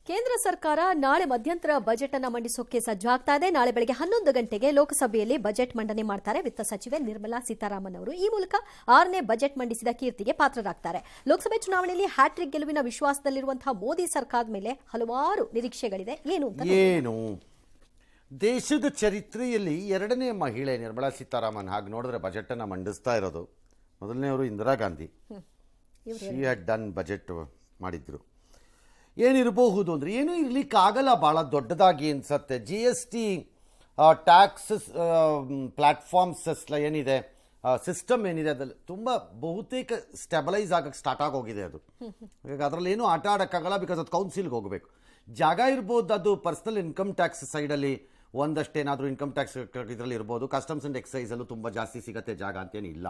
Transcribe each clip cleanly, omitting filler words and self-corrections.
ಕೇಂದ್ರ ಸರ್ಕಾರ ನಾಳೆ ಮಧ್ಯಂತರ ಬಜೆಟ್ ಅನ್ನು ಮಂಡಿಸೋಕೆ ಸಜ್ಜಾಗ್ತಾ ಇದೆ. ನಾಳೆ ಬೆಳಗ್ಗೆ 11 ಗಂಟೆಗೆ ಲೋಕಸಭೆಯಲ್ಲಿ ಬಜೆಟ್ ಮಂಡನೆ ಮಾಡ್ತಾರೆ ವಿತ್ತ ಸಚಿವೆ ನಿರ್ಮಲಾ ಸೀತಾರಾಮನ್ ಅವರು. ಈ ಮೂಲಕ 6ನೇ ಬಜೆಟ್ ಮಂಡಿಸಿದ ಕೀರ್ತಿಗೆ ಪಾತ್ರರಾಗ್ತಾರೆ. ಲೋಕಸಭೆ ಚುನಾವಣೆಯಲ್ಲಿ ಹ್ಯಾಟ್ರಿಕ್ ಗೆಲುವಿನ ವಿಶ್ವಾಸದಲ್ಲಿರುವಂತಹ ಮೋದಿ ಸರ್ಕಾರದ ಮೇಲೆ ಹಲವಾರು ನಿರೀಕ್ಷೆಗಳಿದೆ. ಏನು ದೇಶದ ಚರಿತ್ರೆಯಲ್ಲಿ ಎರಡನೇ ಮಹಿಳೆ ನಿರ್ಮಲಾ ಸೀತಾರಾಮನ್. ಹಾಗೆ ನೋಡಿದ್ರೆ ಬಜೆಟ್ ಅನ್ನು ಮಂಡಿಸ್ತಾ ಇರೋದು ಮೊದಲನೇವರು Indira Gandhi. She had done budget ಮಾಡಿದ್ರು. ಏನಿರಬಹುದು ಅಂದರೆ ಏನೂ ಇರಲಿಕ್ಕಾಗಲ್ಲ, ಭಾಳ ದೊಡ್ಡದಾಗಿ ಅನ್ಸತ್ತೆ. GST ಟ್ಯಾಕ್ಸಸ್ ಪ್ಲ್ಯಾಟ್ಫಾರ್ಮ್ಸ್ ಏನಿದೆ, ಸಿಸ್ಟಮ್ ಏನಿದೆ, ಅದ್ರಲ್ಲಿ ತುಂಬ ಬಹುತೇಕ ಸ್ಟೆಬಲೈಸ್ ಆಗಕ್ಕೆ ಸ್ಟಾರ್ಟ್ ಆಗೋಗಿದೆ. ಅದು ಹಾಗಾಗಿ ಅದರಲ್ಲಿ ಏನೂ ಆಟ ಆಡೋಕ್ಕಾಗಲ್ಲ, ಬಿಕಾಸ್ ಅದು ಕೌನ್ಸಿಲ್ಗೆ ಹೋಗಬೇಕು. ಜಾಗ ಇರ್ಬೋದು, ಅದು ಪರ್ಸನಲ್ ಇನ್ಕಮ್ ಟ್ಯಾಕ್ಸ್ ಸೈಡಲ್ಲಿ ಒಂದಷ್ಟೇನಾದರೂ ಇನ್ಕಮ್ ಟ್ಯಾಕ್ಸ್ ಇದರಲ್ಲಿ ಇರ್ಬೋದು. ಕಸ್ಟಮ್ಸ್ ಆ್ಯಂಡ್ ಎಕ್ಸೈಸಲ್ಲೂ ತುಂಬ ಜಾಸ್ತಿ ಸಿಗುತ್ತೆ ಜಾಗ ಅಂತೇನು ಇಲ್ಲ.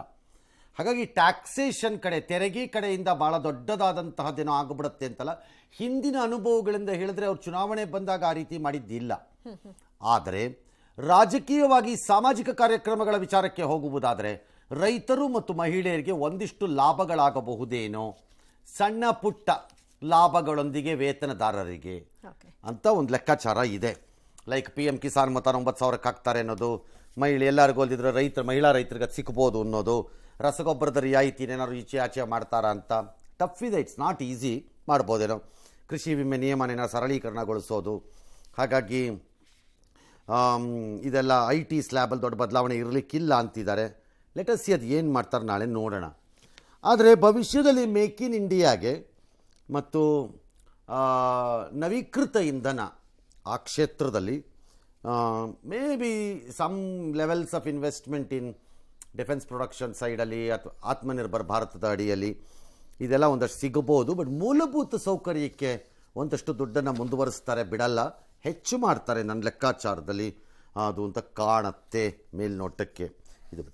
ಹಾಗಾಗಿ ಟ್ಯಾಕ್ಸೇಷನ್ ಕಡೆ, ತೆರಿಗೆ ಕಡೆಯಿಂದ ಭಾಳ ದೊಡ್ಡದಾದಂತಹದ್ದೇನೋ ಆಗಿಬಿಡುತ್ತೆ ಅಂತಲ್ಲ. ಹಿಂದಿನ ಅನುಭವಗಳಿಂದ ಹೇಳಿದ್ರೆ ಅವ್ರು ಚುನಾವಣೆ ಬಂದಾಗ ಆ ರೀತಿ ಮಾಡಿದ್ದಿಲ್ಲ. ಆದರೆ ರಾಜಕೀಯವಾಗಿ ಸಾಮಾಜಿಕ ಕಾರ್ಯಕ್ರಮಗಳ ವಿಚಾರಕ್ಕೆ ಹೋಗುವುದಾದರೆ ರೈತರು ಮತ್ತು ಮಹಿಳೆಯರಿಗೆ ಒಂದಿಷ್ಟು ಲಾಭಗಳಾಗಬಹುದೇನೋ, ಸಣ್ಣ ಪುಟ್ಟ ಲಾಭಗಳೊಂದಿಗೆ ವೇತನದಾರರಿಗೆ ಅಂತ ಒಂದು ಲೆಕ್ಕಾಚಾರ ಇದೆ. ಲೈಕ್ PM ಕಿಸಾನ್ ಮತ 9,000ಕ್ಕೆ ಹಾಕ್ತಾರೆ ಅನ್ನೋದು, ಎಲ್ಲರಿಗೂ ಅಲ್ದಿದ್ರೆ ಮಹಿಳಾ ರೈತರಿಗೆ ಅದು ಸಿಕ್ಬೋದು ಅನ್ನೋದು, ರಸಗೊಬ್ಬರದ ರಿಯಾಯಿತಿ ಏನಾದ್ರು ಈಚೆ ಆಚೆ ಮಾಡ್ತಾರಾ ಅಂತ. ಟಫ್ ಇದೆ, ಇಟ್ಸ್ ನಾಟ್ ಈಸಿ. ಮಾಡ್ಬೋದೇನೋ. ಕೃಷಿ ವಿಮೆ ನಿಯಮನ ಸರಳೀಕರಣಗೊಳಿಸೋದು. ಹಾಗಾಗಿ ಇದೆಲ್ಲ IT ಸ್ಲ್ಯಾಬಲ್ಲಿ ದೊಡ್ಡ ಬದಲಾವಣೆ ಇರಲಿಕ್ಕಿಲ್ಲ ಅಂತಿದ್ದಾರೆ. ಲೆಟಸ್ ಸಿ ಅದು ಏನು ಮಾಡ್ತಾರೆ, ನಾಳೆ ನೋಡೋಣ. ಆದರೆ ಭವಿಷ್ಯದಲ್ಲಿ ಮೇಕ್ ಇನ್ ಇಂಡಿಯಾಗೆ ಮತ್ತು ನವೀಕೃತ ಇಂಧನ ಆ ಕ್ಷೇತ್ರದಲ್ಲಿ maybe some levels of investment in defence production ಸೈಡಲ್ಲಿ ಅಥವಾ ಆತ್ಮನಿರ್ಭರ್ ಭಾರತದ ಅಡಿಯಲ್ಲಿ ಇದೆಲ್ಲ ಒಂದಷ್ಟು ಸಿಗಬಹುದು. ಬಟ್ ಮೂಲಭೂತ ಸೌಕರ್ಯಕ್ಕೆ ಒಂದಷ್ಟು ದುಡ್ಡನ್ನು ಮುಂದುವರಿಸ್ತಾರೆ, ಬಿಡಲ್ಲ, ಹೆಚ್ಚು ಮಾಡ್ತಾರೆ ನನ್ನ ಲೆಕ್ಕಾಚಾರದಲ್ಲಿ ಅದು ಅಂತ ಕಾಣುತ್ತೆ ಮೇಲ್ನೋಟಕ್ಕೆ. ಇದು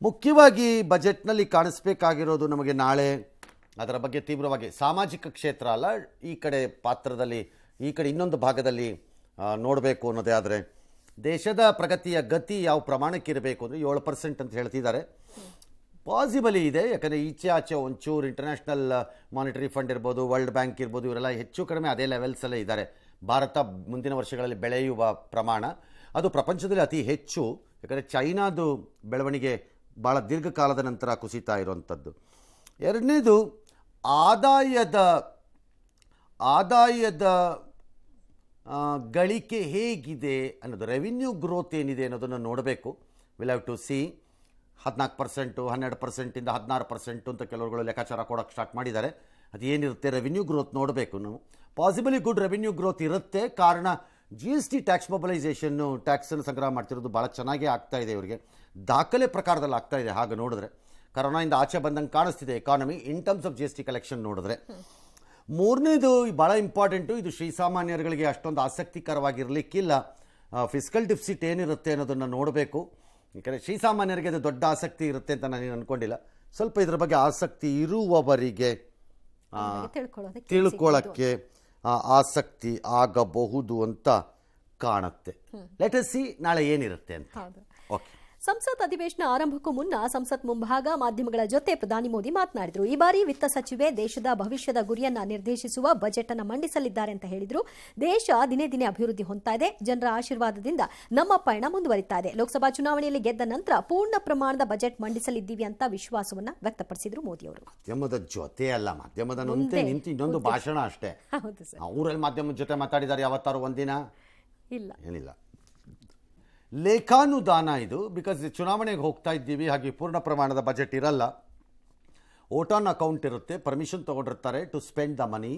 ಮುಖ್ಯವಾಗಿ ಬಜೆಟ್ನಲ್ಲಿ ಕಾಣಿಸ್ಬೇಕಾಗಿರೋದು ನಮಗೆ ನಾಳೆ ಅದರ ಬಗ್ಗೆ ತೀವ್ರವಾಗಿ ಸಾಮಾಜಿಕ ಕ್ಷೇತ್ರ ಅಲ್ಲ, ಈ ಕಡೆ ಪಾತ್ರದಲ್ಲಿ, ಈ ಕಡೆ ಇನ್ನೊಂದು ಭಾಗದಲ್ಲಿ ನೋಡಬೇಕು ಅನ್ನೋದೇ. ಆದರೆ ದೇಶದ ಪ್ರಗತಿಯ ಗತಿ ಯಾವ ಪ್ರಮಾಣಕ್ಕೆ ಇರಬೇಕು ಅಂದರೆ 7% ಅಂತ ಹೇಳ್ತಿದ್ದಾರೆ. ಪಾಸಿಬಲಿ ಇದೆ, ಯಾಕಂದರೆ ಈಚೆ ಆಚೆ ಒಂಚೂರು ಇಂಟರ್ನ್ಯಾಷನಲ್ ಮಾನಿಟರಿ ಫಂಡ್ ಇರ್ಬೋದು, ವರ್ಲ್ಡ್ ಬ್ಯಾಂಕ್ ಇರ್ಬೋದು, ಇವರೆಲ್ಲ ಹೆಚ್ಚು ಕಡಿಮೆ ಅದೇ ಲೆವೆಲ್ಸಲ್ಲೇ ಇದ್ದಾರೆ. ಭಾರತ ಮುಂದಿನ ವರ್ಷಗಳಲ್ಲಿ ಬೆಳೆಯುವ ಪ್ರಮಾಣ ಅದು ಪ್ರಪಂಚದಲ್ಲಿ ಅತಿ ಹೆಚ್ಚು, ಯಾಕಂದರೆ ಚೈನಾದು ಬೆಳವಣಿಗೆ ಭಾಳ ದೀರ್ಘಕಾಲದ ನಂತರ ಕುಸಿತಾ ಇರುವಂಥದ್ದು. ಎರಡನೇದು ಆದಾಯದ ಗಳಿಕೆ ಹೇಗಿದೆ ಅನ್ನೋದು, ರೆವಿನ್ಯೂ ಗ್ರೋತ್ ಏನಿದೆ ಅನ್ನೋದನ್ನು ನೋಡಬೇಕು. Will have to C. 14%, 12%, 16% ಅಂತ ಕೆಲವರುಗಳು ಲೆಕ್ಕಾಚಾರ ಕೊಡೋಕ್ಕೆ ಸ್ಟಾರ್ಟ್ ಮಾಡಿದ್ದಾರೆ. ಅದು ಏನಿರುತ್ತೆ ರೆವಿನ್ಯೂ ಗ್ರೋತ್ ನೋಡಬೇಕು ನಾವು. ಪಾಸಿಬಲಿ ಗುಡ್ ರೆವಿನ್ಯೂ ಗ್ರೋತ್ ಇರುತ್ತೆ, ಕಾರಣ GST ಟ್ಯಾಕ್ಸ್ ಮೊಬಲೈಸೇಷನ್ನು, ಟ್ಯಾಕ್ಸನ್ನು ಸಂಗ್ರಹ ಮಾಡ್ತಿರೋದು ಭಾಳ ಚೆನ್ನಾಗೇ ಆಗ್ತಾ ಇದೆ. ಇವರಿಗೆ ದಾಖಲೆ ಪ್ರಕಾರದಲ್ಲಿ ಆಗ್ತಾ ಇದೆ. ಹಾಗೆ ನೋಡಿದ್ರೆ ಕರೋನಾಯಿಂದ ಆಚೆ ಬಂದಂಗೆ ಕಾಣಿಸ್ತಿದೆ economy in terms of GST collection ನೋಡಿದ್ರೆ. ಮೂರನೇದು ಭಾಳ ಇಂಪಾರ್ಟೆಂಟು, ಇದು ಶ್ರೀಸಾಮಾನ್ಯರುಗಳಿಗೆ ಅಷ್ಟೊಂದು ಆಸಕ್ತಿಕರವಾಗಿರಲಿಕ್ಕಿಲ್ಲ. ಫಿಸ್ಕಲ್ ಡಿಫಿಸಿಟ್ ಏನಿರುತ್ತೆ ಅನ್ನೋದನ್ನು ನೋಡಬೇಕು. ಯಾಕಂದರೆ ಶ್ರೀಸಾಮಾನ್ಯರಿಗೆ ಅದು ದೊಡ್ಡ ಆಸಕ್ತಿ ಇರುತ್ತೆ ಅಂತ ನಾನು ಅಂದ್ಕೊಂಡಿಲ್ಲ. ಸ್ವಲ್ಪ ಇದ್ರ ಬಗ್ಗೆ ಆಸಕ್ತಿ ಇರುವವರಿಗೆ ತಿಳ್ಕೊಳ್ಳೋಕ್ಕೆ ಆಸಕ್ತಿ ಆಗಬಹುದು ಅಂತ ಕಾಣುತ್ತೆ. ಲೆಟ್ ಅಸ್ ಸಿ ನಾಳೆ ಏನಿರುತ್ತೆ ಅಂತ. ಓಕೆ. ಸಂಸತ್ ಅಧಿವೇಶನ ಆರಂಭಕ್ಕೂ ಮುನ್ನ ಸಂಸತ್ ಮುಂಭಾಗ ಮಾಧ್ಯಮಗಳ ಜೊತೆ ಪ್ರಧಾನಿ ಮೋದಿ ಮಾತನಾಡಿದರು. ಈ ಬಾರಿ ವಿತ್ತ ಸಚಿವೆ ದೇಶದ ಭವಿಷ್ಯದ ಗುರಿಯನ್ನ ನಿರ್ದೇಶಿಸುವ ಬಜೆಟ್ ಅನ್ನು ಮಂಡಿಸಲಿದ್ದಾರೆ ಅಂತ ಹೇಳಿದ್ರು. ದೇಶ ದಿನೇ ದಿನೇ ಅಭಿವೃದ್ಧಿ ಹೊಂದ್ತಾ ಇದೆ. ಜನರ ಆಶೀರ್ವಾದದಿಂದ ನಮ್ಮ ಪಯಣ ಮುಂದುವರಿತಾ ಇದೆ. ಲೋಕಸಭಾ ಚುನಾವಣೆಯಲ್ಲಿ ಗೆದ್ದ ನಂತರ ಪೂರ್ಣ ಪ್ರಮಾಣದ ಬಜೆಟ್ ಮಂಡಿಸಲಿದ್ದೀವಿ ಅಂತ ವಿಶ್ವಾಸವನ್ನ ವ್ಯಕ್ತಪಡಿಸಿದ್ರು ಮೋದಿ ಅವರು. ಮಾಧ್ಯಮದ ಜೊತೆ ಅಲ್ಲ, ಮಾಧ್ಯಮದ ನಿಂತು ಇನ್ನೊಂದು ಭಾಷಣ ಅಷ್ಟೇ. ಅವರಲ್ಲಿ ಮಾಧ್ಯಮದ ಜೊತೆ ಮಾತಾಡಿದ್ದಾರೆ ಯಾವತ್ತಾರು ಒಂದಿನ? ಇಲ್ಲ, ಏನಿಲ್ಲ. ಲೇಖಾನುದಾನ ಇದು, ಬಿಕಾಸ್ ಚುನಾವಣೆಗೆ ಹೋಗ್ತಾ ಇದ್ದೀವಿ. ಹಾಗೆ ಪೂರ್ಣ ಪ್ರಮಾಣದ ಬಜೆಟ್ ಇರಲ್ಲ. ವೋಟ್ ಆನ್ ಅಕೌಂಟ್ ಇರುತ್ತೆ, ಪರ್ಮಿಷನ್ ತೊಗೊಂಡಿರ್ತಾರೆ ಟು ಸ್ಪೆಂಡ್ ದ ಮನಿ,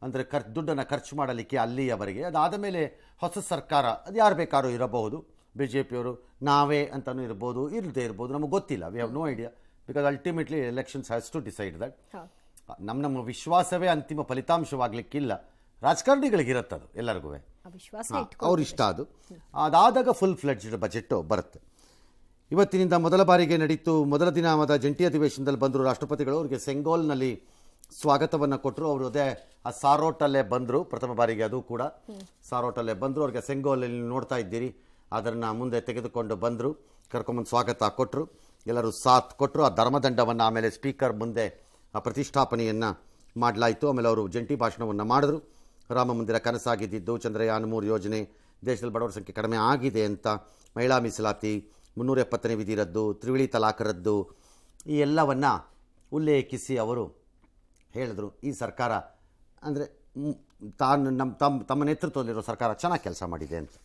ಅಂದರೆ ದುಡ್ಡನ್ನು ಖರ್ಚು ಮಾಡಲಿಕ್ಕೆ ಅಲ್ಲಿಯವರೆಗೆ. ಅದಾದ ಮೇಲೆ ಹೊಸ ಸರ್ಕಾರ ಅದು ಯಾರು ಬೇಕಾದ್ರೂ ಇರಬಹುದು. BJPಯವರು ನಾವೇ ಅಂತಲೂ ಇರ್ಬೋದು, ಇಲ್ಲದೆ ಇರ್ಬೋದು, ನಮಗೆ ಗೊತ್ತಿಲ್ಲ. We have no idea, because ultimately elections has to decide that. ನಮ್ಮ ವಿಶ್ವಾಸವೇ ಅಂತಿಮ ಫಲಿತಾಂಶವಾಗಲಿಕ್ಕಿಲ್ಲ. ರಾಜಕಾರಣಿಗಳಿಗಿರುತ್ತದು ಎಲ್ಲರಿಗೂ ಅವ್ರ ಇಷ್ಟ. ಅದಾದಾಗ ಫುಲ್ ಫ್ಲೆಡ್ಜ್ಡ್ ಬಜೆಟ್ ಬರುತ್ತೆ. ಇವತ್ತಿನಿಂದ ಮೊದಲ ಬಾರಿಗೆ ನಡೀತು. ಮೊದಲ ದಿನವಾದ ಜಂಟಿ ಅಧಿವೇಶನದಲ್ಲಿ ಬಂದರು ರಾಷ್ಟ್ರಪತಿಗಳು. ಅವರಿಗೆ ಸೆಂಗೋಲ್ನಲ್ಲಿ ಸ್ವಾಗತವನ್ನು ಕೊಟ್ಟರು. ಅವರು ಅದೇ ಆ ಸಾರೋಟಲ್ಲೇ ಬಂದರು ಪ್ರಥಮ ಬಾರಿಗೆ. ಅದು ಕೂಡ ಸಾರೋಟಲ್ಲೇ ಬಂದರು. ಅವ್ರಿಗೆ ಸೆಂಗೋಲಲ್ಲಿ ನೋಡ್ತಾ ಇದ್ದೀರಿ, ಅದನ್ನು ಮುಂದೆ ತೆಗೆದುಕೊಂಡು ಬಂದರು, ಕರ್ಕೊಂಬಂದು ಸ್ವಾಗತ ಕೊಟ್ಟರು. ಎಲ್ಲರೂ ಸಾಥ್ ಕೊಟ್ಟರು. ಆ ಧರ್ಮದಂಡವನ್ನು ಆಮೇಲೆ ಸ್ಪೀಕರ್ ಮುಂದೆ ಆ ಪ್ರತಿಷ್ಠಾಪನೆಯನ್ನು ಮಾಡಲಾಯಿತು. ಆಮೇಲೆ ಅವರು ಜಂಟಿ ಭಾಷಣವನ್ನು ಮಾಡಿದ್ರು. ರಾಮ ಮಂದಿರ ಕನಸಾಗಿದ್ದು, ಚಂದ್ರಯಾನ 3 ಯೋಜನೆ, ದೇಶದಲ್ಲಿ ಬಡವರ ಸಂಖ್ಯೆ ಕಡಿಮೆ ಆಗಿದೆ ಅಂತ, ಮಹಿಳಾ ಮೀಸಲಾತಿ, 370ನೇ ವಿಧಿ ರದ್ದು, ತ್ರಿವಳಿ ತಲಾಖ್ ರದ್ದು, ಈ ಎಲ್ಲವನ್ನು ಉಲ್ಲೇಖಿಸಿ ಅವರು ಹೇಳಿದ್ರು ಈ ಸರ್ಕಾರ ಅಂದರೆ ತಮ್ಮ ನೇತೃತ್ವದಲ್ಲಿರೋ ಸರ್ಕಾರ ಚೆನ್ನಾಗಿ ಕೆಲಸ ಮಾಡಿದೆ ಅಂತ.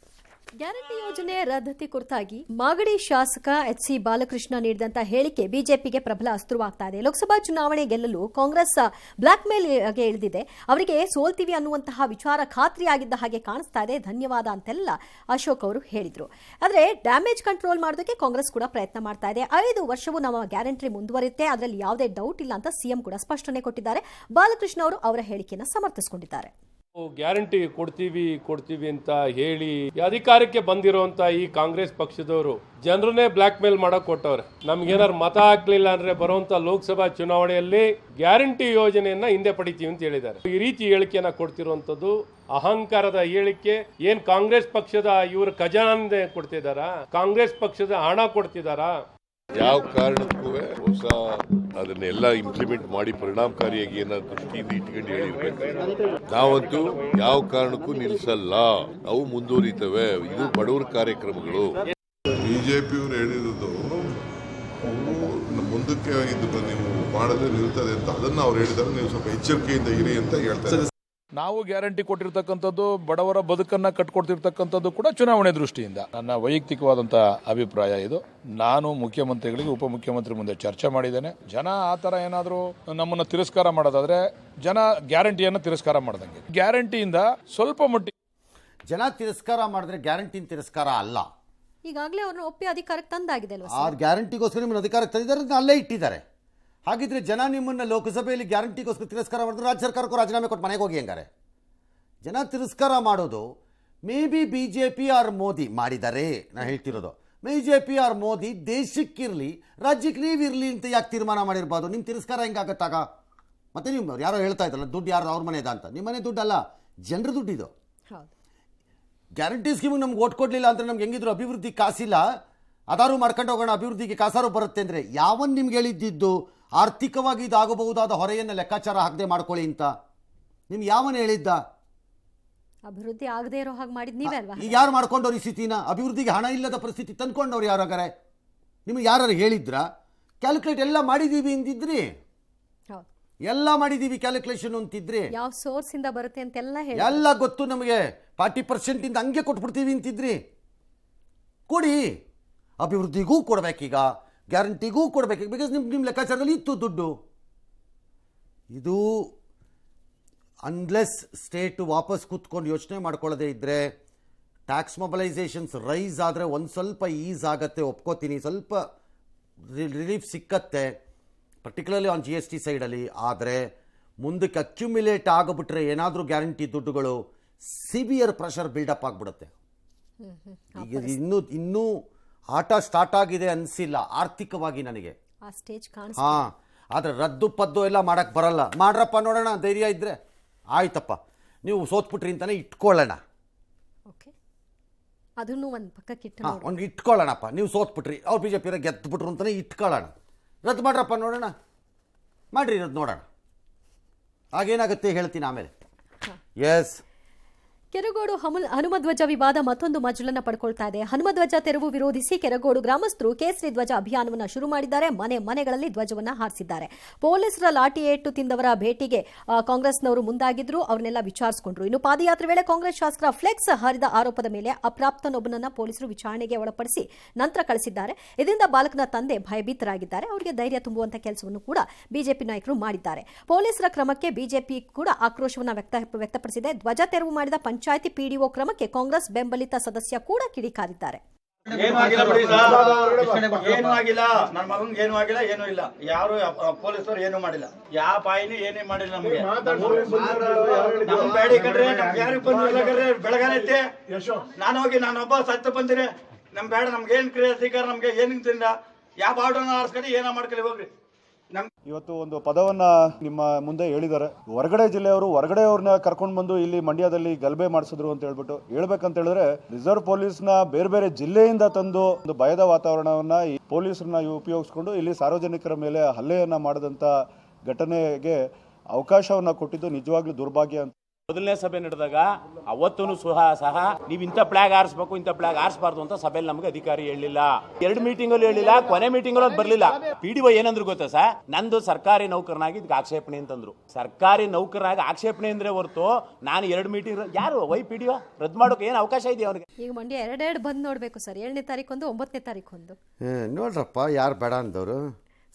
ಗ್ಯಾರಂಟಿ ಯೋಜನೆ ರದ್ದತಿ ಕುರಿತಾಗಿ ಮಾಗಡಿ ಶಾಸಕ ಎಚ್ ಸಿ ಬಾಲಕೃಷ್ಣ ನೀಡಿದಂತ ಹೇಳಿಕೆ ಬಿಜೆಪಿಗೆ ಪ್ರಬಲ ಅಸ್ತ್ರವಾಗ್ತಾ ಇದೆ. ಲೋಕಸಭಾ ಚುನಾವಣೆ ಗೆಲ್ಲಲು ಕಾಂಗ್ರೆಸ್ ಬ್ಲಾಕ್ ಮೇಲ್ಗೆ ಇಳಿದಿದೆ. ಅವರಿಗೆ ಸೋಲ್ತೀವಿ ಅನ್ನುವಂತಹ ವಿಚಾರ ಖಾತ್ರಿಯಾಗಿದ್ದ ಹಾಗೆ ಕಾಣಿಸ್ತಾ ಇದೆ. ಧನ್ಯವಾದ ಅಂತೆಲ್ಲ ಅಶೋಕ್ ಅವರು ಹೇಳಿದ್ರು. ಆದರೆ ಡ್ಯಾಮೇಜ್ ಕಂಟ್ರೋಲ್ ಮಾಡೋದಕ್ಕೆ ಕಾಂಗ್ರೆಸ್ ಕೂಡ ಪ್ರಯತ್ನ ಮಾಡ್ತಾ ಇದೆ. 5 ವರ್ಷವೂ ನಮ್ಮ ಗ್ಯಾರಂಟಿ ಮುಂದುವರಿಯುತ್ತೆ, ಅದರಲ್ಲಿ ಯಾವುದೇ ಡೌಟ್ ಇಲ್ಲ ಅಂತ ಸಿಎಂ ಕೂಡ ಸ್ಪಷ್ಟನೆ ಕೊಟ್ಟಿದ್ದಾರೆ. ಬಾಲಕೃಷ್ಣ ಅವರು ಅವರ ಹೇಳಿಕೆಯನ್ನು ಸಮರ್ಥಿಸಿಕೊಂಡಿದ್ದಾರೆ. ಗ್ಯಾರಂಟಿ ಕೊಡ್ತೀವಿ ಅಂತ ಹೇಳಿ ಅಧಿಕಾರಕ್ಕೆ ಬಂದಿರುವಂತ ಈ ಕಾಂಗ್ರೆಸ್ ಪಕ್ಷದವರು ಜನರನ್ನೇ ಬ್ಲಾಕ್ ಮೇಲ್ ಮಾಡಕ್ ಕೊಟ್ಟವ್ರೆ. ನಮ್ಗೇನಾರು ಮತ ಹಾಕ್ಲಿಲ್ಲ ಅಂದ್ರೆ ಬರುವಂತ ಲೋಕಸಭಾ ಚುನಾವಣೆಯಲ್ಲಿ ಗ್ಯಾರಂಟಿ ಯೋಜನೆಯನ್ನ ಹಿಂದೆ ಪಡಿತೀವಿ ಅಂತ ಹೇಳಿದ್ದಾರೆ. ಈ ರೀತಿ ಹೇಳಿಕೆಯನ್ನ ಕೊಡ್ತಿರುವಂತದ್ದು ಅಹಂಕಾರದ ಹೇಳಿಕೆ. ಏನ್ ಕಾಂಗ್ರೆಸ್ ಪಕ್ಷದ ಇವರು ಖಜಾನೆ ಕೊಡ್ತಿದಾರಾ? ಕಾಂಗ್ರೆಸ್ ಪಕ್ಷದ ಹಣ ಕೊಡ್ತಿದಾರಾ? ಯಾವ ಕಾರಣಕ್ಕೂ ಹೊಸ ಅದನ್ನೆಲ್ಲ ಇಂಪ್ಲಿಮೆಂಟ್ ಮಾಡಿ ಪರಿಣಾಮಕಾರಿಯಾಗಿ ಏನಾದ್ರು ದೃಷ್ಟಿಯಿಂದ ಇಟ್ಕೊಂಡು ಹೇಳಿರ್ಬೇಕು. ನಾವಂತೂ ಯಾವ ಕಾರಣಕ್ಕೂ ನಿಲ್ಲಿಸಲ್ಲ, ನಾವು ಮುಂದುವರಿತವೆ. ಇದು ಬಡವರ ಕಾರ್ಯಕ್ರಮಗಳು. ಬಿಜೆಪಿಯವರು ಹೇಳಿರೋದು ಮುಂದಕ್ಕೆ ಇದು ನೀವು ಮಾಡಿದ್ರೆ ನಿಲ್ತದೆ ಅಂತ, ಅದನ್ನ ಅವ್ರು ಹೇಳಿದ್ದಾರೆ. ನೀವು ಸ್ವಲ್ಪ ಎಚ್ಚರಿಕೆಯಿಂದ ಇರಿ ಅಂತ ಹೇಳ್ತಾರೆ. ನಾವು ಗ್ಯಾರಂಟಿ ಕೊಟ್ಟಿರ್ತಕ್ಕಂಥದ್ದು ಬಡವರ ಬದುಕನ್ನ ಕಟ್ಕೊಡ್ತಿರ್ತಕ್ಕಂಥದ್ದು ಕೂಡ ಚುನಾವಣೆ ದೃಷ್ಟಿಯಿಂದ. ನನ್ನ ವೈಯಕ್ತಿಕವಾದಂತಹ ಅಭಿಪ್ರಾಯ ಇದು. ನಾನು ಮುಖ್ಯಮಂತ್ರಿಗಳಿಗೆ, ಉಪಮುಖ್ಯಮಂತ್ರಿ ಮುಂದೆ ಚರ್ಚೆ ಮಾಡಿದ್ದೇನೆ. ಜನ ಆ ಥರ ಏನಾದರೂ ನಮ್ಮನ್ನು ತಿರಸ್ಕಾರ ಮಾಡೋದಾದ್ರೆ ಜನ ಗ್ಯಾರಂಟಿಯನ್ನು ತಿರಸ್ಕಾರ ಮಾಡ್ದಂಗೆ. ಗ್ಯಾರಂಟಿಯಿಂದ ಸ್ವಲ್ಪ ಮಟ್ಟಿಗೆ ಜನ ತಿರಸ್ಕಾರ ಮಾಡಿದ್ರೆ ಗ್ಯಾರಂಟಿನ ತಿರಸ್ಕಾರ ಅಲ್ಲ. ಈಗಾಗಲೇ ಅವ್ರನ್ನ ಒಪ್ಪಿ ಅಧಿಕಾರಕ್ಕೆ ತಂದಾಗಿದೆ. ಆ ಗ್ಯಾರಂಟಿಗೋಸ್ಕರ ನಿಮ್ಮನ್ನು ಅಧಿಕಾರಕ್ಕೆ ತಂದಿದ್ದಾರೆ, ಅಲ್ಲೇ ಇಟ್ಟಿದ್ದಾರೆ. ಹಾಗಿದ್ರೆ ಜನ ನಿಮ್ಮನ್ನು ಲೋಕಸಭೆಯಲ್ಲಿ ಗ್ಯಾರಂಟಿಗೋಸ್ಕರ ತಿರಸ್ಕಾರ ಮಾಡಿದ್ರೆ ರಾಜ್ಯ ಸರ್ಕಾರಕ್ಕೂ ರಾಜೀನಾಮೆ ಕೊಟ್ಟು ಮನೆಗೆ ಹೋಗಿ ಹೆಂಗಾರೆ? ಜನ ತಿರಸ್ಕಾರ ಮಾಡೋದು maybe BJP or Modi ಮಾಡಿದ್ದಾರೆ. ನಾನು ಹೇಳ್ತಿರೋದು ಬಿಜೆಪಿ ಆರ್ ಮೋದಿ ದೇಶಕ್ಕಿರಲಿ ರಾಜ್ಯಕ್ಕೆ ನೀವಿರಲಿ ಅಂತ ಯಾಕೆ ತೀರ್ಮಾನ ಮಾಡಿರ್ಬೋದು? ನಿಮ್ಮ ತಿರಸ್ಕಾರ ಹೆಂಗಾಗತ್ತಾಗ? ಮತ್ತೆ ನೀವು ಯಾರೋ ಹೇಳ್ತಾ ಇದ್ರಲ್ಲ ದುಡ್ಡು ಯಾರು ಅವ್ರ ಮನೆದ ಅಂತ. ನಿಮ್ಮ ಮನೆ ದುಡ್ಡಲ್ಲ, ಜನರ ದುಡ್ಡಿದು. ಗ್ಯಾರಂಟಿ ಸ್ಕೀಮಿಗೆ ನಮ್ಗೆ ಓಟ್ ಕೊಡಲಿಲ್ಲ ಅಂದರೆ ನಮ್ಗೆ ಹೆಂಗಿದ್ರು ಅಭಿವೃದ್ಧಿ ಕಾಸಿಲ್ಲ, ಅದಾರು ಮಾಡ್ಕೊಂಡು ಹೋಗೋಣ, ಅಭಿವೃದ್ಧಿಗೆ ಕಾಸಾರು ಬರುತ್ತೆ ಅಂದರೆ ಯಾವನ್ ನಿಮ್ಗೆ ಹೇಳಿದ್ದಿದ್ದು ಆರ್ಥಿಕವಾಗಿ ಇದಾಗಬಹುದಾದ ಹೊರೆಯನ್ನು ಲೆಕ್ಕಾಚಾರ ಹಾಕದೆ ಮಾಡ್ಕೊಳ್ಳಿ ಅಂತ? ನಿಮ್ಗೆ ಯಾವನ್ ಹೇಳಿದ್ದ? ಅಭಿವೃದ್ಧಿ ಆಗದೆ ಇರೋ ಹಾಗೆ ಮಾಡಿದ್ ನೀವೇ ಅಲ್ವಾ? ಈಗ ಯಾರು ಮಾಡ್ಕೊಂಡವ್ರು ಈ ಸ್ಥಿತಿನ? ಅಭಿವೃದ್ಧಿಗೆ ಹಣ ಇಲ್ಲದ ಪರಿಸ್ಥಿತಿ ತಂದ್ಕೊಂಡವ್ರು ಯಾರಾಗಾರೆ? ನಿಮ್ಗೆ ಯಾರು ಹೇಳಿದ್ರ? ಕ್ಯಾಲ್ಕುಲೇಟ್ ಎಲ್ಲ ಮಾಡಿದೀವಿ ಅಂತಿದ್ರಿ, ಎಲ್ಲ ಮಾಡಿದೀವಿ ಕ್ಯಾಲ್ಕುಲೇಷನ್ ಅಂತಿದ್ರಿ. ಯಾವ ಸೋರ್ಸ್ ಇಂದ ಬರುತ್ತೆ ಅಂತೆಲ್ಲ ಹೇಳಿ ಎಲ್ಲ ಗೊತ್ತು ನಮಗೆ. 40% ಇಂದ ಹಂಗೆ ಕೊಟ್ಬಿಡ್ತೀವಿ ಅಂತಿದ್ರಿ. ಕೊಡಿ, ಅಭಿವೃದ್ಧಿಗೂ ಕೊಡ್ಬೇಕೀಗ, ಗ್ಯಾರಂಟಿಗೂ ಕೊಡ್ಬೇಕು. ಬಿಕಾಸ್ ನಿಮ್ಮ ಲೆಕ್ಕಾಚಾರದಲ್ಲಿ ಇತ್ತು ದುಡ್ಡು. ಇದು ಅನ್ಲೆಸ್ ಸ್ಟೇಟ್ ವಾಪಸ್ ಕೂತ್ಕೊಂಡು ಯೋಚನೆ ಮಾಡ್ಕೊಳ್ಳೋದೇ ಇದ್ದರೆ, ಟ್ಯಾಕ್ಸ್ ಮೊಬಲೈಸೇಷನ್ಸ್ ರೈಸ್ ಆದರೆ ಒಂದು ಸ್ವಲ್ಪ ಈಸ್ ಆಗತ್ತೆ, ಒಪ್ಕೋತೀನಿ, ಸ್ವಲ್ಪ ರಿಲೀಫ್ ಸಿಕ್ಕತ್ತೆ, ಪರ್ಟಿಕ್ಯುಲರ್ಲಿ ಆನ್ GST ಸೈಡಲ್ಲಿ. ಆದರೆ ಮುಂದಕ್ಕೆ ಅಕ್ಯುಮಿಲೇಟ್ ಆಗಿಬಿಟ್ರೆ ಏನಾದರೂ ಗ್ಯಾರಂಟಿ ದುಡ್ಡುಗಳು ಸಿವಿಯರ್ ಪ್ರೆಷರ್ ಬಿಲ್ಡಪ್ ಆಗಿಬಿಡುತ್ತೆ. ಈಗ ಇನ್ನೂ ಆಟ ಸ್ಟಾರ್ಟ್ ಆಗಿದೆ ಅನಿಸಿಲ್ಲ ಆರ್ಥಿಕವಾಗಿ ನನಗೆ. ಹಾಂ, ಆದರೆ ರದ್ದು ಪದ್ದು ಎಲ್ಲ ಮಾಡೋಕ್ಕೆ ಬರಲ್ಲ. ಮಾಡ್ರಪ್ಪ ನೋಡೋಣ, ಧೈರ್ಯ ಇದ್ದರೆ ಆಯ್ತಪ್ಪ, ನೀವು ಸೋತ್ಬಿಟ್ರಿ ಅಂತಲೇ ಇಟ್ಕೊಳ್ಳೋಣ. ಅದನ್ನು ಒಂದು ಪಕ್ಕಕ್ಕೆ ಒಂದು ಇಟ್ಕೊಳ್ಳೋಣಪ್ಪ. ನೀವು ಸೋತ್ಬಿಟ್ರಿ, ಅವ್ರು BJP ಗೆದ್ದುಬಿಟ್ರು ಅಂತಲೇ ಇಟ್ಕೊಳ್ಳೋಣ. ರದ್ದು ಮಾಡ್ರಪ್ಪ ನೋಡೋಣ, ಮಾಡಿರಿ, ರದ್ದು ನೋಡೋಣ, ಆಗೇನಾಗುತ್ತೆ ಹೇಳ್ತೀನಿ ಆಮೇಲೆ. ಎಸ್, ಕೆರಗೋಡು ಹನುಮಧ್ವಜ ವಿವಾದ ಮತ್ತೊಂದು ಮಜಲನ್ನು ಪಡ್ಕೊಳ್ತಾ ಇದೆ. ಹನುಮಧ್ವಜ ತೆರವು ವಿರೋಧಿಸಿ ಕೆರಗೋಡು ಗ್ರಾಮಸ್ಥರು ಕೇಸರಿ ಧ್ವಜ ಅಭಿಯಾನವನ್ನು ಶುರು ಮಾಡಿದ್ದಾರೆ. ಮನೆಗಳಲ್ಲಿ ಧ್ವಜವನ್ನು ಹಾರಿಸಿದ್ದಾರೆ. ಪೊಲೀಸರ ಲಾಠಿ ಏಟು ತಿಂದವರ ಭೇಟಿಗೆ ಕಾಂಗ್ರೆಸ್ನವರು ಮುಂದಾಗಿದ್ರು, ಅವರನ್ನೆಲ್ಲ ವಿಚಾರಿಸಿಕೊಂಡ್ರು. ಇನ್ನು ಪಾದಯಾತ್ರೆ ವೇಳೆ ಕಾಂಗ್ರೆಸ್ ಶಾಸಕರ ಫ್ಲೆಕ್ಸ್ ಹಾರಿದ ಆರೋಪದ ಮೇಲೆ ಅಪ್ರಾಪ್ತನೊಬ್ಬನನ್ನ ಪೊಲೀಸರು ವಿಚಾರಣೆಗೆ ಒಳಪಡಿಸಿ ನಂತರ ಕಳಿಸಿದ್ದಾರೆ. ಇದರಿಂದ ಬಾಲಕನ ತಂದೆ ಭಯಭೀತರಾಗಿದ್ದಾರೆ. ಅವರಿಗೆ ಧೈರ್ಯ ತುಂಬುವಂತಹ ಕೆಲಸವನ್ನು ಕೂಡ ಬಿಜೆಪಿ ನಾಯಕರು ಮಾಡಿದ್ದಾರೆ. ಪೊಲೀಸರ ಕ್ರಮಕ್ಕೆ ಬಿಜೆಪಿ ಕೂಡ ಆಕ್ರೋಶವನ್ನು ವ್ಯಕ್ತಪಡಿಸಿದೆ. ಧ್ವಜ ತೆರವು ಮಾಡಿದ ಪಂಚಾಯಿತಿ PDO ಕ್ರಮಕ್ಕೆ ಕಾಂಗ್ರೆಸ್ ಬೆಂಬಲಿತ ಸದಸ್ಯ ಕೂಡ ಕಿಡಿಕಾರಿದ್ದಾರೆ. ಏನೂ ಆಗಿಲ್ಲ ಬಿಡಿ ಸರ್, ಏನೂ ಆಗಿಲ್ಲ. ನನ್ನ ಮಗನ್ಗೆ ಏನೂ ಆಗಿಲ್ಲ, ಏನೂ ಇಲ್ಲ. ಯಾರು ಪೊಲೀಸರು ಏನೂ ಮಾಡಿಲ್ಲ, ಯಾವ ಪಾಯಿನೂ ಏನೇ ಮಾಡಿಲ್ಲ ನಮಗೆ. ನಮ್ ಬೇಡಿ ಕಡ್ರೆ ನಮ್ಗೆ ಯಾರು ಬಂದಿಲ್ಲ ಕಡ್ರೆ ಬೆಳಗಾನೈತೆ. ನಾನು ಹೋಗಿ ನಾನೊಬ್ಬ ಸತ್ತು ಬಂದಿರಿ, ನಮ್ ಬೇಡ, ನಮ್ಗೆ ಏನ್ ಕ್ರಿಯೆ ಅಧಿಕಾರ, ನಮ್ಗೆ ಏನಿಂದ ಯಾವ ಬಾರ್ಡರ್ನ ಆರಿಸ್ಕೊಂಡು ಏನೋ ಮಾಡ್ಕೊಳ್ಳಿ ಹೋಗ್ರಿ. ಇವತ್ತು ಒಂದು ಪದವನ್ನ ನಿಮ್ಮ ಮುಂದೆ ಹೇಳಿದ್ದಾರೆ. ಹೊರಗಡೆ ಜಿಲ್ಲೆಯವರು ಹೊರಗಡೆಯವ್ರನ್ನ ಕರ್ಕೊಂಡು ಬಂದು ಇಲ್ಲಿ ಮಂಡ್ಯದಲ್ಲಿ ಗಲಭೆ ಮಾಡಿಸಿದ್ರು ಅಂತ ಹೇಳ್ಬಿಟ್ಟು ಹೇಳ್ಬೇಕಂತ ಹೇಳಿದ್ರೆ, ರಿಸರ್ವ್ ಪೊಲೀಸ್ನ ಬೇರೆ ಬೇರೆ ಜಿಲ್ಲೆಯಿಂದ ತಂದು ಒಂದು ಭಯದ ವಾತಾವರಣವನ್ನ ಈ ಪೊಲೀಸರನ್ನ ಉಪಯೋಗಿಸ್ಕೊಂಡು ಇಲ್ಲಿ ಸಾರ್ವಜನಿಕರ ಮೇಲೆ ಹಲ್ಲೆಯನ್ನ ಮಾಡಿದಂತ ಘಟನೆಗೆ ಅವಕಾಶವನ್ನ ಕೊಟ್ಟಿದ್ದು ನಿಜವಾಗ್ಲೂ ದುರ್ಭಾಗ್ಯ ಅಂತ. ಮೊದಲನೇ ಸಭೆ ನಡೆದಾಗ ಅವತ್ತೂ ಸಹ ನೀವು ಇಂಥ ಫ್ಲಾಗ್ ಆರಿಸಬೇಕು ಇಂಥ ಫ್ಲಾಗ್ ಆರಿಸಬಾರ್ದು ಅಂತ ಸಭೆಯಲ್ಲಿ ನಮಗೆ ಅಧಿಕಾರಿ ಹೇಳಿಲ್ಲ. 2 ಮೀಟಿಂಗಲ್ಲೂ ಹೇಳಿಲ್ಲ, ಕೊನೆ ಮೀಟಿಂಗಲ್ಲೂ ಅದು ಬರಲಿಲ್ಲ. PDO ಏನಂದ್ರು ಗೊತ್ತಾ ಸರ್, ನಂದು ಸರ್ಕಾರಿ ನೌಕರನಾಗಿ ಇದಕ್ಕೆ ಆಕ್ಷೇಪಣೆ ಅಂತಂದ್ರು. ಸರ್ಕಾರಿ ನೌಕರನಾಗಿ ಆಕ್ಷೇಪಣೆ ಅಂದ್ರೆ ಹೊರತು ನಾನು 2 ಮೀಟಿಂಗ್ ಯಾರು PDO ರದ್ದು ಮಾಡೋಕೆ ಏನು ಅವಕಾಶ ಇದೆ ಅವನಿಗೆ? ಈಗ ಮಂಡ್ಯ ಎರಡೆರಡು ಬಂದ್ ನೋಡ್ಬೇಕು ಸರ್, 7ನೇ ತಾರೀಕೊಂದು 9ನೇ ತಾರೀಕೊಂದು. ನೋಡ್ರಪ್ಪ, ಯಾರು ಬೇಡ ಅಂದವರು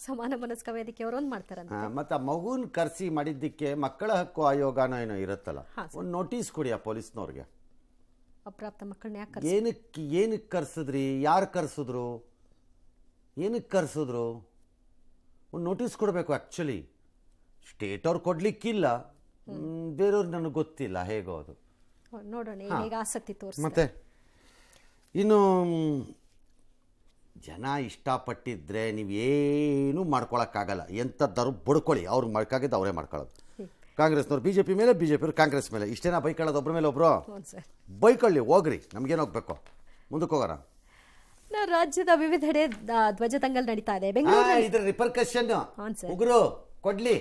ಸಮಾನ ಮನಸ್ಕ ವೇದಿಕೆ ಅವರು ಒಂದು ಮಾಡ್ತಾರಂತ. ಮತ್ತು ಆ ಮಗುನ ಕರೆಸಿ ಮಾಡಿದ್ದಕ್ಕೆ ಮಕ್ಕಳ ಹಕ್ಕು ಆಯೋಗನೋ ಏನೋ ಇರುತ್ತಲ್ಲ, ಒಂದು ನೋಟಿಸ್ ಕೊಡಿ ಆ ಪೊಲೀಸ್ನವ್ರಿಗೆ. ಅಪ್ರಾಪ್ತ ಮಕ್ಕಳನ್ನ ಯಾಕೆ ಏನಕ್ಕೆ ಕರ್ಸಿದ್ರಿ, ಯಾರು ಕರ್ಸಿದ್ರು, ಏನಕ್ಕೆ ಕರ್ಸಿದ್ರು, ಒಂದು ನೋಟಿಸ್ ಕೊಡಬೇಕು. ಆ್ಯಕ್ಚುಲಿ ಸ್ಟೇಟ್ ಅವ್ರು ಕೊಡ್ಲಿಕ್ಕಿಲ್ಲ, ಬೇರೆಯವ್ರು ನನಗೆ ಗೊತ್ತಿಲ್ಲ ಹೇಗೋ ಅದು. ನೋಡೋಣ ಈಗ ಆಸಕ್ತಿ ತೋರಿಸಿ. ಮತ್ತೆ ಇನ್ನು ಜನ ಇಷ್ಟಪಟ್ಟಿದ್ರೆ ನೀವೇನೂ ಮಾಡ್ಕೊಳಕ್ಕಾಗಲ್ಲ. ಎಂಥದ್ದಾರು ಬಡ್ಕೊಳ್ಳಿ, ಅವ್ರಿಗೆ ಮಾಡ್ಕಾಗಿದ್ದು ಅವರೇ ಮಾಡ್ಕೊಳ್ಳೋದು. ಕಾಂಗ್ರೆಸ್ನವ್ರು BJP ಮೇಲೆ, BJP ಕಾಂಗ್ರೆಸ್ ಮೇಲೆ, ಇಷ್ಟೇನಾ ಬೈಕೊಳ್ಳೋದು ಒಬ್ಬರ ಮೇಲೆ ಒಬ್ಬರು? ಬೈಕೊಳ್ಳಿ, ಹೋಗ್ರಿ, ನಮ್ಗೇನು ಹೋಗ್ಬೇಕು, ಮುಂದಕ್ಕೆ ಹೋಗೋಣ. ರಾಜ್ಯದ ವಿವಿಧೆಡೆ ಧ್ವಜದಂಗಲ್ ನಡೀತಾ ಇದೆ. ಬೆಂಗಳೂರು ಇದ್ರ ರಿಪರ್ಕಷನ್ ಉಗುರು ಕೊಡ್ಲಿ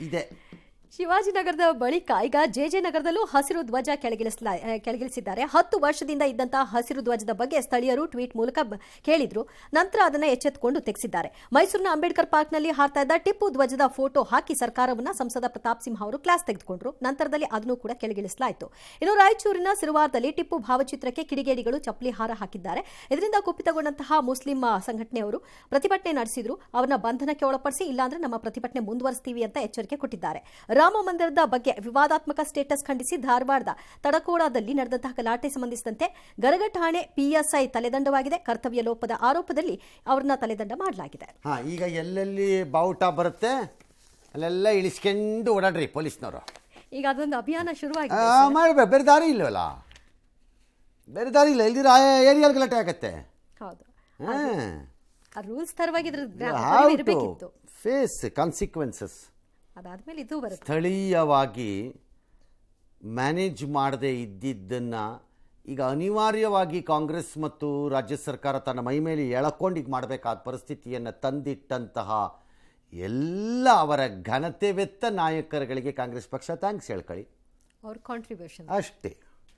ಇದೆ. ಶಿವಾಜಿನಗರದ ಬಳಿಕ ಈಗ JJ ನಗರದಲ್ಲೂ ಹಸಿರು ಧ್ವಜ ಕೆಳಗಿಳಿಸಿದ್ದಾರೆ. 10 ವರ್ಷದಿಂದ ಇದ್ದಂತಹ ಹಸಿರು ಧ್ವಜದ ಬಗ್ಗೆ ಸ್ಥಳೀಯರು ಟ್ವೀಟ್ ಮೂಲಕ ಕೇಳಿದ್ರು. ನಂತರ ಅದನ್ನ ಎಚ್ಚೆತ್ತುಕೊಂಡು ತೆಗೆಸಿದ್ದಾರೆ. ಮೈಸೂರಿನ ಅಂಬೇಡ್ಕರ್ ಪಾರ್ಕ್ನಲ್ಲಿ ಹಾರ್ತಾ ಇದ್ದ ಟಿಪ್ಪು ಧ್ವಜದ ಫೋಟೋ ಹಾಕಿ ಸರ್ಕಾರವನ್ನ ಸಂಸದ ಪ್ರತಾಪ್ ಸಿಂಹ ಅವರು ಕ್ಲಾಸ್ ತೆಗೆದುಕೊಂಡ್ರು. ನಂತರದಲ್ಲಿ ಅದನ್ನು ಕೂಡ ಕೆಳಗಿಳಿಸಲಾಯಿತು. ಇನ್ನು ರಾಯಚೂರಿನ ಸಿರುವಾರದಲ್ಲಿ ಟಿಪ್ಪು ಭಾವಚಿತ್ರಕ್ಕೆ ಕಿಡಿಗೇಡಿಗಳು ಚಪ್ಪಲಿ ಹಾರ ಹಾಕಿದ್ದಾರೆ. ಇದರಿಂದ ಕುಪಿತಗೊಂಡಂತಹ ಮುಸ್ಲಿಂ ಸಂಘಟನೆಯವರು ಪ್ರತಿಭಟನೆ ನಡೆಸಿದ್ರು. ಅವರನ್ನ ಬಂಧನಕ್ಕೆ ಒಳಪಡಿಸಿ, ಇಲ್ಲಾಂದ್ರೆ ನಮ್ಮ ಪ್ರತಿಭಟನೆ ಮುಂದುವರಿಸ್ತೀವಿ ಅಂತ ಎಚ್ಚರಿಕೆ ಕೊಟ್ಟಿದ್ದಾರೆ. ರಾಮ ಮಂದಿರದ ಬಗ್ಗೆ ವಿವಾದಾತ್ಮಕ ಸ್ಟೇಟಸ್ ಖಂಡಿಸಿ ಧಾರವಾಡದ ತಡಕೋಡದಲ್ಲಿ ನಡೆದಂತಹ ಗಲಾಟೆ ಸಂಬಂಧಿಸಿದಂತೆ ಗರಗ ಠಾಣೆ PSI ತಲೆದಂಡವಾಗಿದೆ. ಕರ್ತವ್ಯ ಲೋಪದ ಆರೋಪದಲ್ಲಿ ಅವರನ್ನ ತಲೆದಂಡ ಮಾಡಲಾಗಿದೆ. ಈಗ ಎಲ್ಲೆಲ್ಲಿ ಬಾವುಟ ಬರುತ್ತೆ ಅಲ್ಲೆಲ್ಲ ಇಳಿಸ್ಕೊಂಡು ಓಡಾಡ್ರಿ ಪೊಲೀಸ್ನವರು. ಈಗ ಅದೊಂದು ಅಭಿಯಾನ ಶುರುವಾಗಿದೆ. ಮಾಡಬೇಕು, ಬೇರೆ ದಾರಿ ಇಲ್ಲವಲ್ಲ, ಬೇರೆ ದಾರಿ ಇಲ್ಲ, ಇಲ್ದಿರ ಏರಿಯಾಲ್ ಗಲಾಟೆ ಆಗತ್ತೆ. ಹೌದು, ರೂಲ್ಸ್ ತರವಾಗಿದ್ದು ಫೇಸ್ ಕಾನ್ಸಿಕ್ವೆನ್ಸಸ್. ಅದಾದ್ಮೇಲೆ ಇದು ಬರುತ್ತೆ. ಸ್ಥಳೀಯವಾಗಿ ಮ್ಯಾನೇಜ್ ಮಾಡದೇ ಇದ್ದಿದ್ದನ್ನು ಈಗ ಅನಿವಾರ್ಯವಾಗಿ ಕಾಂಗ್ರೆಸ್ ಮತ್ತು ರಾಜ್ಯ ಸರ್ಕಾರ ತನ್ನ ಮೈ ಮೇಲೆ ಎಳಕೊಂಡು ಈಗ ಮಾಡಬೇಕಾದ ಪರಿಸ್ಥಿತಿಯನ್ನು ತಂದಿಟ್ಟಂತಹ ಎಲ್ಲ ಅವರ ಘನತೆವೆತ್ತ ನಾಯಕರುಗಳಿಗೆ ಕಾಂಗ್ರೆಸ್ ಪಕ್ಷ ಥ್ಯಾಂಕ್ಸ್ ಹೇಳ್ಕೊಳ್ಳಿ. ಅವ್ರ ಕಾಂಟ್ರಿಬ್ಯೂಷನ್ ಅಷ್ಟೇ.